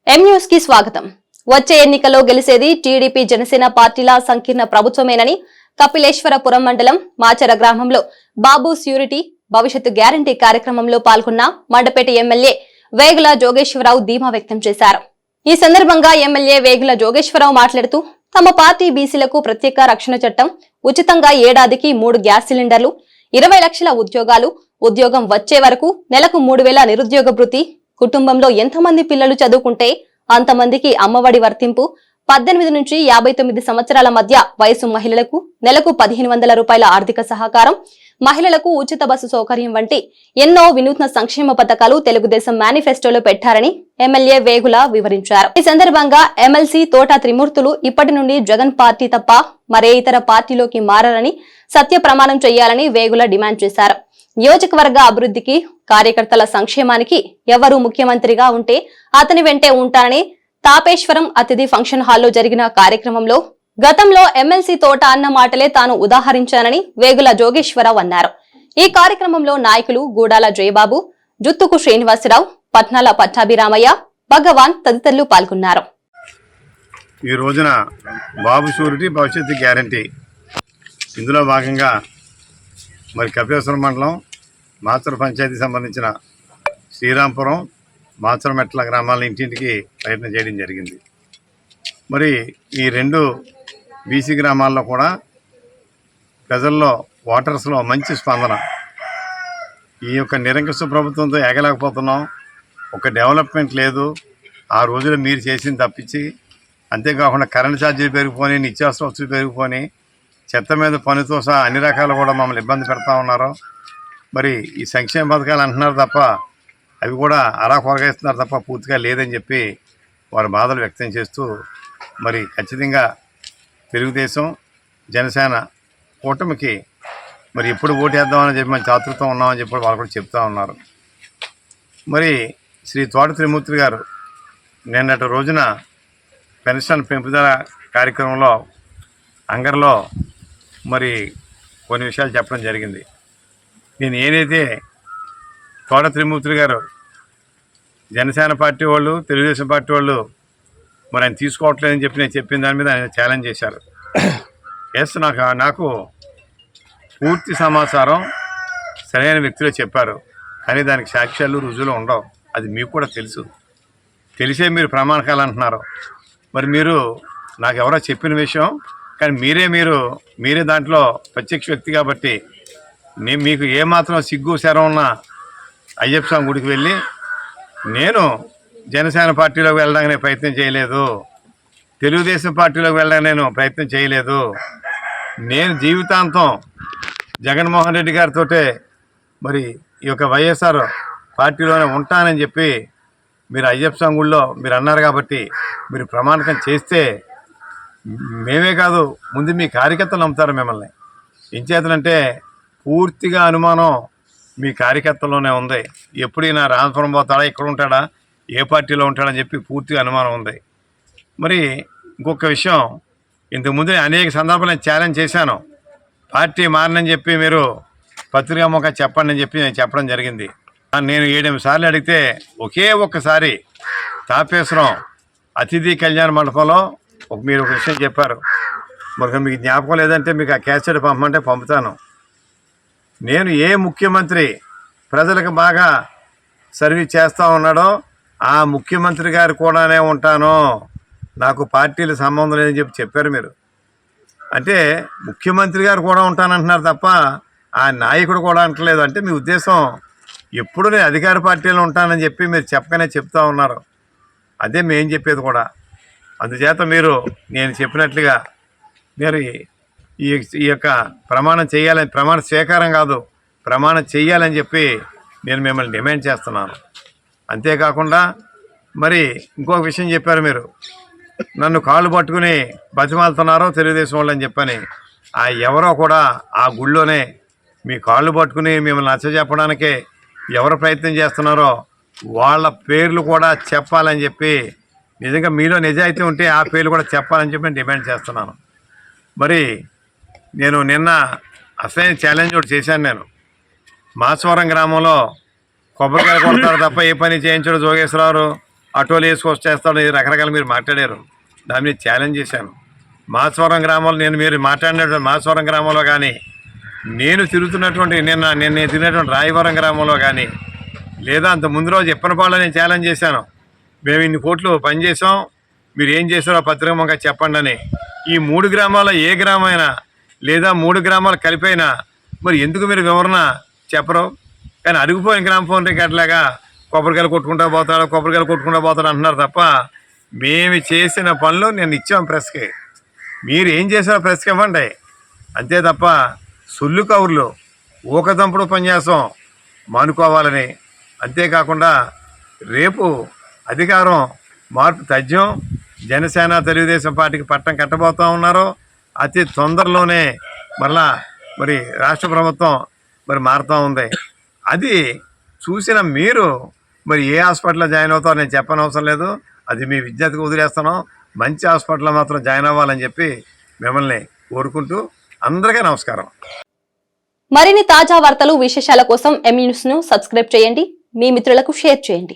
M news కి స్వాగతం. వచ్చే ఎన్నికల్లో గెలిసేది టీడీపీ జనసేన పార్టీల సంకీర్ణ ప్రభుత్వమేనని కపిలేశ్వరపురం మండలం మాచర గ్రామంలో బాబు స్యూరిటీ భవిష్యత్తు గ్యారంటీ కార్యక్రమంలో పాల్గొన్న మండపేట ఎమ్మెల్యే వేగుల జోగేశ్వరరావు ధీమా వ్యక్తం చేశారు. ఈ సందర్భంగా ఎమ్మెల్యే వేగుల జోగేశ్వరరావు మాట్లాడుతూ తమ పార్టీ బీసీలకు ప్రత్యేక రక్షణ చట్టం, ఉచితంగా ఏడాదికి 3 గ్యాస్ సిలిండర్లు, 20 లక్షల ఉద్యోగాలు, ఉద్యోగం వచ్చే వరకు నెలకు 3000 నిరుద్యోగ భృతి, కుటుంబంలో ఎంతమంది పిల్లలు చదువుకుంటే అంతమందికి అమ్మఒడి వర్తింపు, 18 నుంచి 59 సంవత్సరాల మధ్య వయసు మహిళలకు నెలకు 1500 రూపాయల ఆర్థిక సహకారం, మహిళలకు ఉచిత బస్సు సౌకర్యం వంటి ఎన్నో వినూత్న సంక్షేమ పథకాలు తెలుగుదేశం మేనిఫెస్టోలో పెట్టారని ఎమ్మెల్యే వేగుల వివరించారు. ఈ సందర్భంగా ఎమ్మెల్సీ తోట త్రిమూర్తులు ఇప్పటి నుండి జగన్ పార్టీ తప్ప మరే ఇతర పార్టీలోకి మారని సత్య ప్రమాణం చేయాలని వేగుల డిమాండ్ చేశారు. నియోజకవర్గ అభివృద్ధికి, కార్యకర్తల సంక్షేమానికి ఎవరు ముఖ్యమంత్రిగా ఉంటే అతని వెంటే ఉంటారని తాపేశ్వరం అతిథి ఫంక్షన్ హాల్లో జరిగిన కార్యక్రమంలో గతంలో ఎమ్మెల్సీ తోట అన్న మాటలే తాను ఉదాహరించానని వేగుల జోగేశ్వరరావు అన్నారు. ఈ కార్యక్రమంలో నాయకులు గూడాల జయబాబు, జుత్తుకు శ్రీనివాసరావు, పట్నాల పట్టాభిరామయ్య, భగవాన్ తదితరులు పాల్గొన్నారు. ఈ రోజున బాబు షూరిటీ భవిష్యత్తు గ్యారంటీ ఇందులో భాగంగా మరి కపిలేశ్వరం మండలం మాచర పంచాయతీ సంబంధించిన శ్రీరాంపురం, మాచరమెట్ల గ్రామాల ఇంటింటికి ప్రయత్నం చేయడం జరిగింది. మరి ఈ 2 బీసీ గ్రామాల్లో కూడా ప్రజల్లో, ఓటర్స్లో మంచి స్పందన. ఈ యొక్క నిరంకుశ ప్రభుత్వంతో ఎగలేకపోతున్నాం, ఒక డెవలప్మెంట్ లేదు. ఆ రోజులో మీరు చేసింది తప్పించి, అంతేకాకుండా కరెంట్ ఛార్జీలు పెరిగిపోయి, నిత్యావసర వస్తువులు పెరిగిపోయి, చెత్త మీద పనితో సహా అన్ని రకాలు కూడా మమ్మల్ని ఇబ్బంది పెడతా ఉన్నారు. మరి ఈ సంక్షేమ పథకాలు అంటున్నారు తప్ప అవి కూడా అరా కొరగేస్తున్నారు తప్ప పూర్తిగా లేదని చెప్పి వారు బాధలు వ్యక్తం చేస్తూ, మరి ఖచ్చితంగా తెలుగుదేశం జనసేన కూటమికి మరి ఎప్పుడు ఓటేద్దామని చెప్పి మనం చాతృత్వం ఉన్నామని చెప్పి వాళ్ళు కూడా చెప్తా ఉన్నారు. మరి శ్రీ తోట త్రిమూర్తి గారు నిన్నటి రోజున పెన్షన్ పెంపుదల కార్యక్రమంలో అంగర్లో మరి కొన్ని విషయాలు చెప్పడం జరిగింది. నేను ఏదైతే తోట త్రిమూర్తి గారు జనసేన పార్టీ వాళ్ళు, తెలుగుదేశం పార్టీ వాళ్ళు మరి ఆయన తీసుకోవట్లేదని చెప్పి నేను చెప్పిన దాని మీద ఆయన ఛాలెంజ్ చేశారు. ఎస్, నాకు పూర్తి సమాచారం సరైన వ్యక్తులే చెప్పారు, కానీ దానికి సాక్ష్యాలు, రుజువులు ఉండవు. అది మీకు కూడా తెలుసు. తెలిసే మీరు ప్రమాణకాలు అంటున్నారు. మరి మీరు నాకు ఎవరో చెప్పిన విషయం, కానీ మీరే దాంట్లో ప్రత్యక్ష వ్యక్తి కాబట్టి నేను మీకు ఏమాత్రం సిగ్గు శరం ఉన్న అయ్యప్ప స్వామి గుడికి వెళ్ళి నేను జనసేన పార్టీలోకి వెళ్ళడానికి ప్రయత్నం చేయలేదు, తెలుగుదేశం పార్టీలోకి వెళ్ళడానికి నేను ప్రయత్నం చేయలేదు. నేను జీవితాంతం జగన్మోహన్ రెడ్డి గారితో మరి ఈ యొక్క వైఎస్ఆర్ పార్టీలోనే ఉంటానని చెప్పి మీరు అయ్యప్ప స్వామి గుడిలో మీరు అన్నారు కాబట్టి మీరు ప్రమాణకం చేస్తే మేమే కాదు, ముందు మీ కార్యకర్తలు నమ్ముతారు మిమ్మల్ని. ఎంచేతనంటే పూర్తిగా అనుమానం మీ కార్యకర్తల్లోనే ఉంది. ఎప్పుడైనా రాజపురం పోతాడా, ఇక్కడ ఉంటాడా, ఏ పార్టీలో ఉంటాడని చెప్పి పూర్తిగా అనుమానం ఉంది. మరి ఇంకొక విషయం, ఇంతకుముందు అనేక సందర్భాలు నేను ఛాలెంజ్ చేశాను. పార్టీ మారనని చెప్పి మీరు పత్రికాముఖంగా చెప్పండి అని చెప్పి నేను చెప్పడం జరిగింది. నేను 7-8 సార్లు అడిగితే ఒకే ఒక్కసారి తాపేశ్వరం అతిథి కళ్యాణ మండపంలో మీరు ఒక విషయం చెప్పారు. మరి మీకు జ్ఞాపకం లేదంటే మీకు ఆ క్యాసెట్ పంపమంటే పంపుతాను. నేను ఏ ముఖ్యమంత్రి ప్రజలకు బాగా సర్వీస్ చేస్తూ ఉన్నాడో ఆ ముఖ్యమంత్రి గారు కూడానే ఉంటాను, నాకు పార్టీల సంబంధం లేదని చెప్పారు మీరు. అంటే ముఖ్యమంత్రి గారు కూడా ఉంటానంటున్నారు తప్ప ఆ నాయకుడు కూడా అంటలేదు. అంటే మీ ఉద్దేశం ఎప్పుడు నేను అధికార పార్టీలో ఉంటానని చెప్పి మీరు చెప్పకనే చెప్తా ఉన్నారు. అదే మేము చెప్పేది కూడా. అందుచేత మీరు నేను చెప్పినట్లుగా మీరు ఈ యొక్క ప్రమాణం చేయాలని, ప్రమాణ స్వీకారం కాదు, ప్రమాణం చేయాలని చెప్పి నేను మిమ్మల్ని డిమాండ్ చేస్తున్నాను. అంతేకాకుండా మరి ఇంకొక విషయం చెప్పారు మీరు, నన్ను కాళ్ళు పట్టుకుని బతిమాలుతున్నారో తెలుగుదేశం వాళ్ళు అని చెప్పని. ఆ ఎవరో కూడా ఆ గుళ్ళోనే మీ కాళ్ళు పట్టుకుని మిమ్మల్ని నచ్చజెప్పడానికే ఎవరు ప్రయత్నం చేస్తున్నారో వాళ్ళ పేర్లు కూడా చెప్పాలని చెప్పి, నిజంగా మీలో నిజాయితీ ఉంటే ఆ పేర్లు కూడా చెప్పాలని చెప్పి నేను డిమాండ్ చేస్తున్నాను. మరి నేను నిన్న అసలైన ఛాలెంజ్ ఒకటి చేశాను. నేను మాచవరం గ్రామంలో కొబ్బరికాయ కొడతారు తప్ప ఏ పని చేయించడు జోగేశ్వరరావు. ఆటోలు వేసుకొచ్చేస్తాడు రకరకాల మీరు మాట్లాడారు. దాని మీద ఛాలెంజ్ చేశాను. మాచవరం గ్రామంలో మీరు మాట్లాడినటువంటి మాచవరం గ్రామంలో కానీ, నేను తిరుగుతున్నటువంటి నేను తిరిగినటువంటి రాయవరం గ్రామంలో కానీ, లేదా అంత ముందు రోజు ఎప్పనపాళ్ళ నేను ఛాలెంజ్ చేశాను. మేము ఇన్ని కోట్లు పనిచేసాం, మీరు ఏం చేశారో పత్రికమంగా చెప్పండి అని. ఈ 3 గ్రామాల్లో ఏ గ్రామైనా లేదా 3 గ్రామాలు కలిపైనా మరి ఎందుకు మీరు వివరణ చెప్పరు? కానీ అడుగుపోయిన గ్రామ ఫోన్ రికార్డులాగా కొబ్బరికాయలు కొట్టుకుంటూ పోతాడు అంటున్నారు తప్ప, మేము చేసిన పనులు నేను ఇచ్చాం ప్రెస్కి. మీరు ఏం చేసారో ప్రెస్కి ఇవ్వండి అంతే తప్ప సొల్లు కవుర్లు ఊకదంపుడు పనిచేస్తాం మానుకోవాలని. అంతేకాకుండా రేపు అధికారం మార్పు తథ్యం జనసేన తెలుగుదేశం పార్టీకి పట్టం కట్టబోతూ ఉన్నారు. అతి తొందరలోనే మరి రాష్ట్ర ప్రభుత్వం మారుతూ ఉంది. అది చూసిన మీరు మరి ఏ హాస్పిటల్లో జాయిన్ అవుతారో నేను చెప్పనవసరం లేదు. అది మీ విజ్ఞతకు వదిలేస్తున్నాం. మంచి హాస్పిటల్లో మాత్రం జాయిన్ అవ్వాలని చెప్పి మిమ్మల్ని కోరుకుంటూ అందరికీ నమస్కారం. మరిన్ని తాజా వార్తలు విశేషాల కోసం M News ను సబ్స్క్రైబ్ చేయండి. మీ మిత్రులకు షేర్ చేయండి.